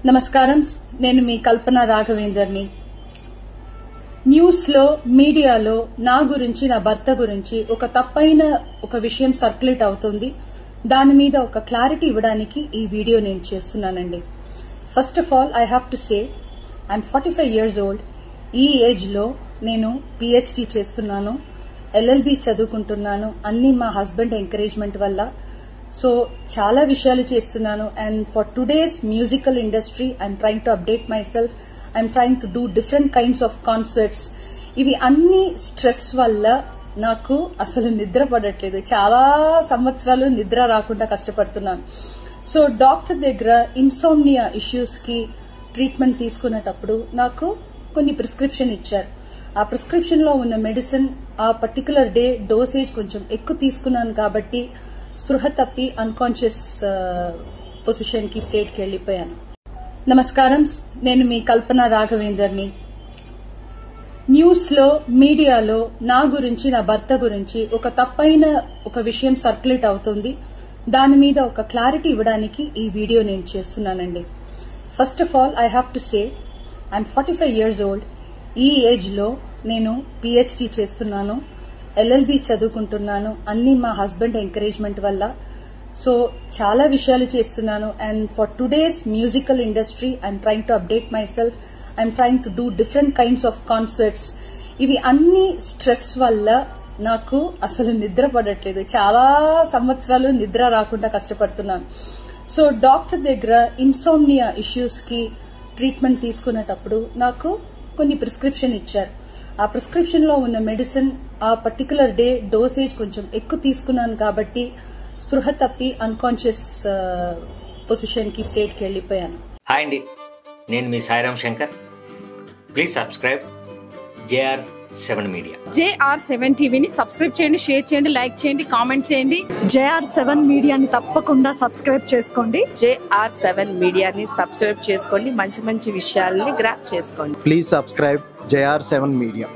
నమస్కారం నేను మీ కల్పన రాఘవేందర్ని న్యూస్ లో మీడియాలో నా గురించి నా భర్త గురించి ఒక తప్పైన ఒక విషయం సర్క్యులేట్ అవుతుంది దాని మీద ఒక క్లారిటీ ఇవ్వడానికి ఈ వీడియో నేను చేస్తున్నానండి first of all I have to say I'm 45 years old ఈ ఏజ్ లో నేను PhD చేస్తున్నాను LLB చదువుకుంటున్నాను అన్ని మా హస్బెండ్ ఎంకరేజ్మెంట్ వల్ల సో చాలా విషయాలు చేస్తున్నాను and for today's musical industry I'm trying to update my self I'm trying to do different kinds of concerts ఇవి అన్ని స్ట్రెస్ వల్ల నాకు అసలు నిద్ర పడట్లేదు చాలా సంవత్సరాలు నిద్ర రాకుండా కష్టపడుతున్నాను సో డాక్టర్ దగ్గర ఇన్సోమ్నియా ఇష్యూస్ కి ట్రీట్మెంట్ తీసుకునేటప్పుడు నాకు కొన్ని ప్రిస్క్రిప్షన్ ఇచ్చారు ఆ ప్రిస్క్రిప్షన్ లో ఉన్న మెడిసిన్ ఆ పర్టికులర్ డే డోసేజ్ కొంచెం ఎక్కువ తీసుకున్నాను కాబట్టి స్పృహ తప్పి అన్కాన్షియస్ పొజిషన్ కి స్టేట్ కి వెళ్లిపోయాను నమస్కారం నేను మీ కల్పన రాఘవేందర్ని న్యూస్ లో మీడియాలో నా గురించి నా భర్త గురించి ఒక తప్పైన ఒక విషయం సర్క్యులేట్ అవుతుంది దాని మీద ఒక క్లారిటీ ఇవ్వడానికి ఈ వీడియో నేను చేస్తున్నానండి first of all I have to say I'm 45 years old ఈ ఏజ్ లో నేను PhD చేస్తున్నాను LLB చదువుకుంటున్నాను అన్ని మా హస్బెండ్ ఎంకరేజ్మెంట్ వల్ల సో చాలా విషయాలు చేస్తున్నాను and for today's musical industry I'm trying to update my self I'm trying to do different kinds of concerts ఇవి అన్ని స్ట్రెస్ వల్ల నాకు అసలు నిద్ర పడట్లేదు చాలా సంవత్సరాలు నిద్ర రాకుండా కష్టపడుతున్నాను సో డాక్టర్ దగ్గర ఇన్సోమ్నియా ఇష్యూస్ కి ట్రీట్మెంట్ తీసుకునేటప్పుడు నాకు కొన్ని ప్రిస్క్రిప్షన్ ఇచ్చారు ఆ ప్రిస్క్రిప్షన్ లో ఉన్న మెడిసిన్ ఆ పర్టికులర్ డే డోసేజ్ కొంచెం ఎక్కువ తీసుకున్నాను కాబట్టి స్పృహ తప్పి అన్కాన్షియస్ పొజిషన్ కి స్టేట్ కి వెళ్లిపోయాను హాయ్ అండి నేను మీ Sairam Shankar please subscribe JR7 media JR7 టీవీని సబ్స్క్రైబ్ చేయండి షేర్ చేయండి లైక్ చేయండి కామెంట్ చేయండి JR7 మీడియాని తప్పకుండా సబ్స్క్రైబ్ చేసుకోండి JR7 మీడియాని సబ్స్క్రైబ్ చేసుకోండి మంచి మంచి విషయాల్ని గ్రాప్ చేసుకోండి Please subscribe JR7 Media.